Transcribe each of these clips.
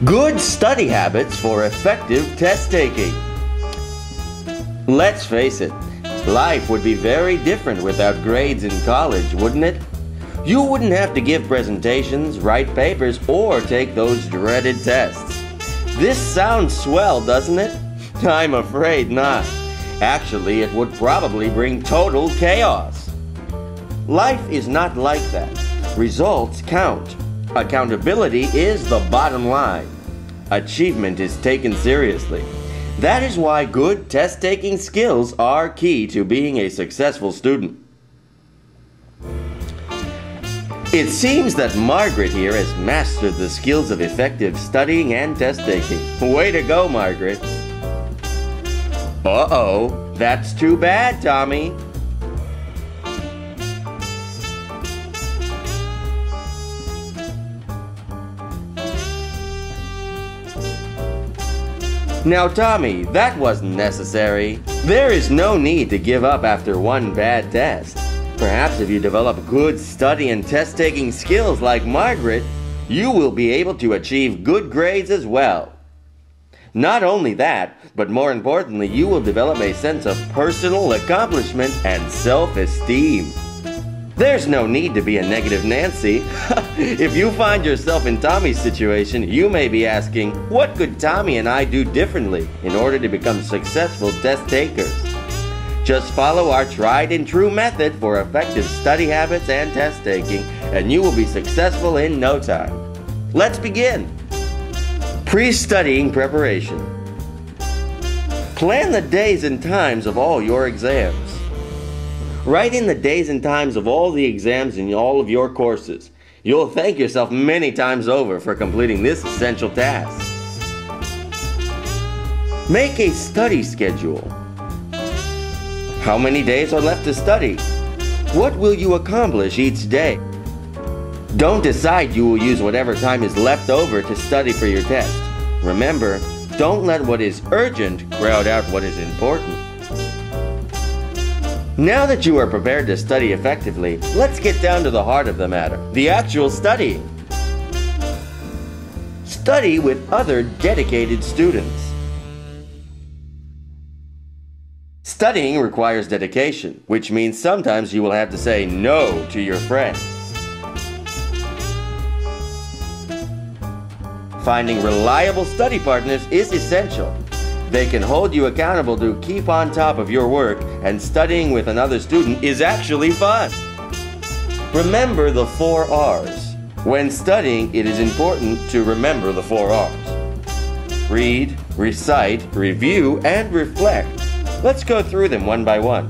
Good study habits for effective test taking. Let's face it, life would be very different without grades in college, wouldn't it? You wouldn't have to give presentations, write papers, or take those dreaded tests. This sounds swell, doesn't it? I'm afraid not. Actually, it would probably bring total chaos. Life is not like that. Results count. Accountability is the bottom line. Achievement is taken seriously. That is why good test-taking skills are key to being a successful student. It seems that Margaret here has mastered the skills of effective studying and test-taking. Way to go, Margaret. Uh-oh, that's too bad, Tommy. Now, Tommy, that wasn't necessary. There is no need to give up after one bad test. Perhaps if you develop good study and test-taking skills like Margaret, you will be able to achieve good grades as well. Not only that, but more importantly, you will develop a sense of personal accomplishment and self-esteem. There's no need to be a negative Nancy. If you find yourself in Tommy's situation, you may be asking, what could Tommy and I do differently in order to become successful test takers? Just follow our tried and true method for effective study habits and test taking, and you will be successful in no time. Let's begin. Pre-studying preparation. Plan the days and times of all your exams. Write in the days and times of all the exams in all of your courses. You'll thank yourself many times over for completing this essential task. Make a study schedule. How many days are left to study? What will you accomplish each day? Don't decide you will use whatever time is left over to study for your test. Remember, don't let what is urgent crowd out what is important. Now that you are prepared to study effectively, let's get down to the heart of the matter, the actual studying. Study with other dedicated students. Studying requires dedication, which means sometimes you will have to say no to your friends. Finding reliable study partners is essential. They can hold you accountable to keep on top of your work, and studying with another student is actually fun. Remember the 4 R's. When studying, it is important to remember the 4 R's. Read, recite, review, and reflect. Let's go through them one by one.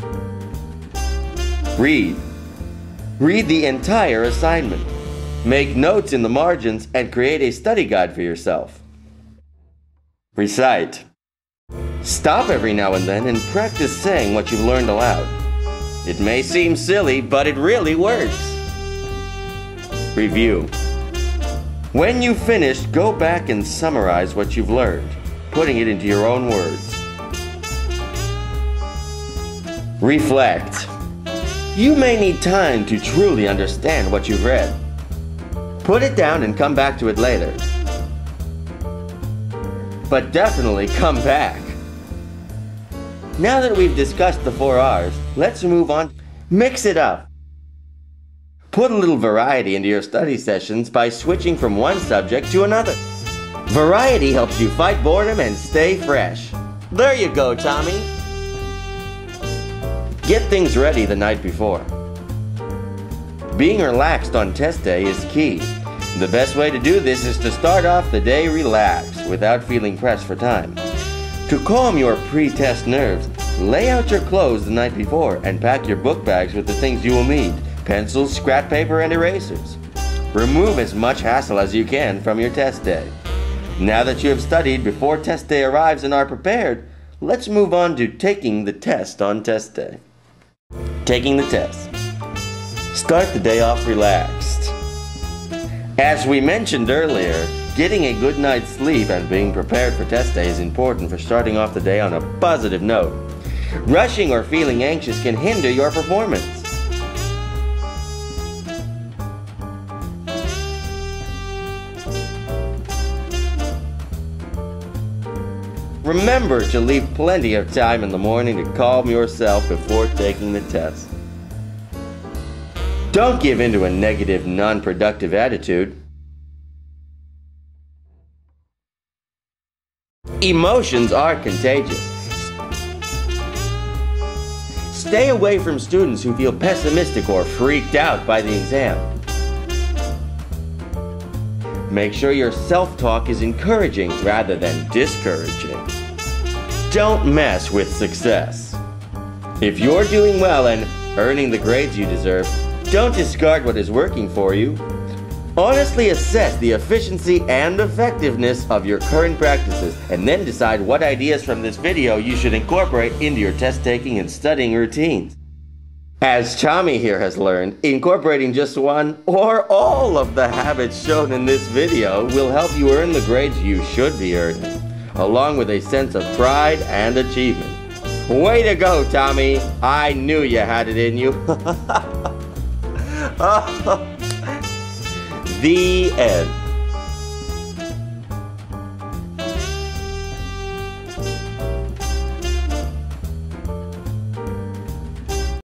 Read. Read the entire assignment. Make notes in the margins and create a study guide for yourself. Recite. Stop every now and then and practice saying what you've learned aloud. It may seem silly, but it really works. Review. When you've finished, go back and summarize what you've learned, putting it into your own words. Reflect. You may need time to truly understand what you've read. Put it down and come back to it later. But definitely come back. Now that we've discussed the 4 R's, let's move on. Mix it up. Put a little variety into your study sessions by switching from one subject to another. Variety helps you fight boredom and stay fresh. There you go, Tommy. Get things ready the night before. Being relaxed on test day is key. The best way to do this is to start off the day relaxed without feeling pressed for time. To calm your pre-test nerves, lay out your clothes the night before and pack your book bags with the things you will need: pencils, scrap paper, and erasers. Remove as much hassle as you can from your test day. Now that you have studied before test day arrives and are prepared, let's move on to taking the test on test day. Taking the test. Start the day off relaxed. As we mentioned earlier, getting a good night's sleep and being prepared for test day is important for starting off the day on a positive note. Rushing or feeling anxious can hinder your performance. Remember to leave plenty of time in the morning to calm yourself before taking the test. Don't give in to a negative, non-productive attitude. Emotions are contagious. Stay away from students who feel pessimistic or freaked out by the exam. Make sure your self-talk is encouraging rather than discouraging. Don't mess with success. If you're doing well and earning the grades you deserve, don't discard what is working for you. Honestly assess the efficiency and effectiveness of your current practices and then decide what ideas from this video you should incorporate into your test-taking and studying routines. As Tommy here has learned, incorporating just one or all of the habits shown in this video will help you earn the grades you should be earning, along with a sense of pride and achievement. Way to go, Tommy! I knew you had it in you. The end.